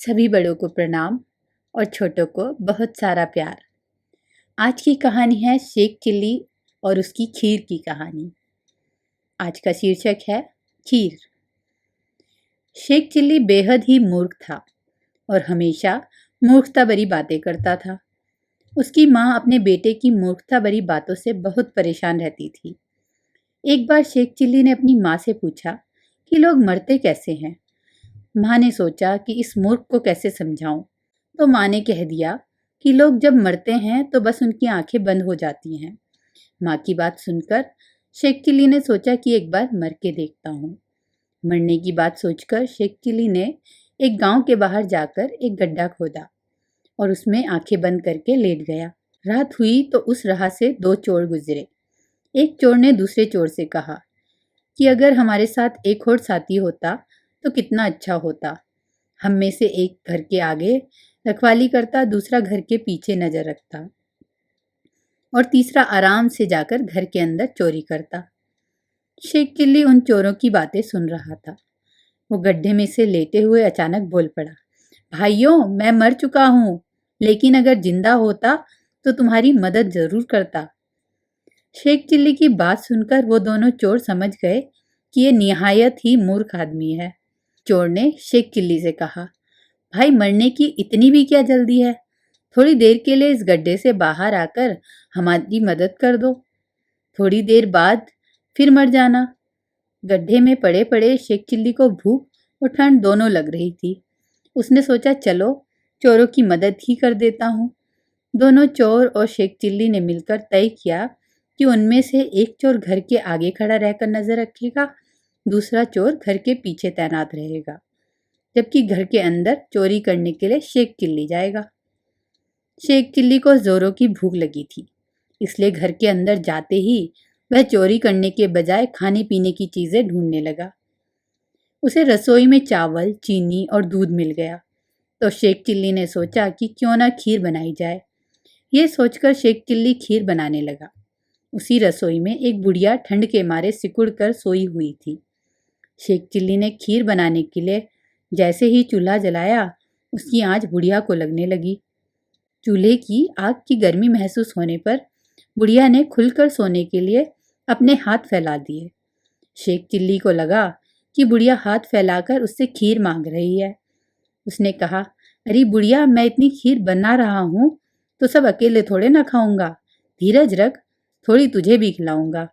सभी बड़ों को प्रणाम और छोटों को बहुत सारा प्यार। आज की कहानी है शेख चिल्ली और उसकी खीर की कहानी। आज का शीर्षक है खीर। शेख चिल्ली बेहद ही मूर्ख था और हमेशा मूर्खता भरी बातें करता था। उसकी माँ अपने बेटे की मूर्खता भरी बातों से बहुत परेशान रहती थी। एक बार शेख चिल्ली ने अपनी माँ से पूछा कि लोग मरते कैसे हैं। माँ ने सोचा कि इस मूर्ख को कैसे समझाऊं, तो माँ ने कह दिया कि लोग जब मरते हैं तो बस उनकी आंखें बंद हो जाती हैं। माँ की बात सुनकर शेख चिल्ली ने सोचा कि एक बार मर के देखता हूँ। मरने की बात सोचकर शेख चिल्ली ने एक गांव के बाहर जाकर एक गड्ढा खोदा और उसमें आंखें बंद करके लेट गया। रात हुई तो उस राह से दो चोर गुजरे। एक चोर ने दूसरे चोर से कहा कि अगर हमारे साथ एक और साथी होता तो कितना अच्छा होता। हम में से एक घर के आगे रखवाली करता, दूसरा घर के पीछे नजर रखता और तीसरा आराम से जाकर घर के अंदर चोरी करता। शेख चिल्ली उन चोरों की बातें सुन रहा था। वो गड्ढे में से लेटे हुए अचानक बोल पड़ा, भाइयों, मैं मर चुका हूं, लेकिन अगर जिंदा होता तो तुम्हारी मदद जरूर करता। शेख चिल्ली की बात सुनकर वो दोनों चोर समझ गए कि ये निहायत ही मूर्ख आदमी है। चोर ने शेख चिल्ली से कहा, भाई, मरने की इतनी भी क्या जल्दी है? थोड़ी देर के लिए इस गड्ढे से बाहर आकर हमारी मदद कर दो। थोड़ी देर बाद फिर मर जाना। गड्ढे में पड़े पड़े शेख चिल्ली को भूख और ठंड दोनों लग रही थी। उसने सोचा, चलो चोरों की मदद ही कर देता हूँ। दोनों चोर और शेख चिल्ली ने मिलकर तय किया कि उनमें से एक चोर घर के आगे खड़ा रहकर नजर रखेगा, दूसरा चोर घर के पीछे तैनात रहेगा, जबकि घर के अंदर चोरी करने के लिए शेख चिल्ली जाएगा। शेख चिल्ली को जोरों की भूख लगी थी, इसलिए घर के अंदर जाते ही वह चोरी करने के बजाय खाने पीने की चीजें ढूंढने लगा। उसे रसोई में चावल, चीनी और दूध मिल गया, तो शेख चिल्ली ने सोचा कि क्यों ना खीर बनाई जाए। ये सोचकर शेख चिल्ली खीर बनाने लगा। उसी रसोई में एक बुढ़िया ठंड के मारे सिकुड़ कर सोई हुई थी। शेख चिल्ली ने खीर बनाने के लिए जैसे ही चूल्हा जलाया, उसकी आंच बुढ़िया को लगने लगी। चूल्हे की आग की गर्मी महसूस होने पर बुढ़िया ने खुलकर सोने के लिए अपने हाथ फैला दिए। शेख चिल्ली को लगा कि बुढ़िया हाथ फैलाकर उससे खीर मांग रही है। उसने कहा, अरे बुढ़िया, मैं इतनी खीर बना रहा हूँ तो सब अकेले थोड़े ना खाऊंगा। धीरज रख, थोड़ी तुझे भी खिलाऊंगा।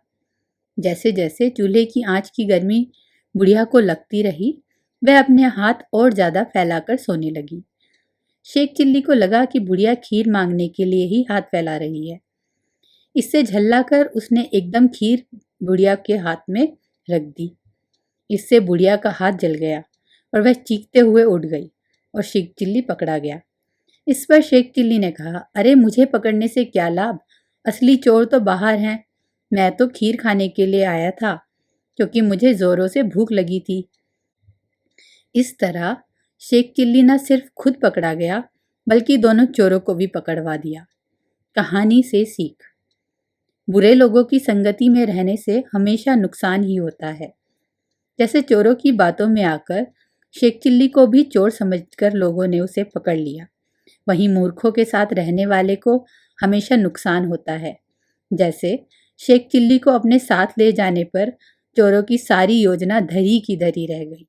जैसे जैसे चूल्हे की आंच की गर्मी बुढ़िया को लगती रही, वह अपने हाथ और ज्यादा फैलाकर सोने लगी। शेख चिल्ली को लगा कि बुढ़िया खीर मांगने के लिए ही हाथ फैला रही है। इससे झल्लाकर उसने एकदम खीर बुढ़िया के हाथ में रख दी। इससे बुढ़िया का हाथ जल गया और वह चीखते हुए उठ गई और शेख चिल्ली पकड़ा गया। इस पर शेख चिल्ली ने कहा, अरे मुझे पकड़ने से क्या लाभ? असली चोर तो बाहर हैं। मैं तो खीर खाने के लिए आया था, क्योंकि मुझे जोरों से भूख लगी थी। इस तरह शेख चिल्ली न सिर्फ खुद पकड़ा गया, बल्कि दोनों चोरों को भी पकड़वा दिया। कहानी से सीख। बुरे लोगों की संगति में रहने से हमेशा नुकसान ही होता है। जैसे चोरों की बातों में आकर शेख चिल्ली को भी चोर समझकर लोगों ने उसे पकड़ लिया, वहीं मूर्खों के साथ रहने वाले को हमेशा नुकसान होता है। जैसे शेख चिल्ली को अपने साथ ले जाने पर चोरों की सारी योजना धरी की धरी रह गई।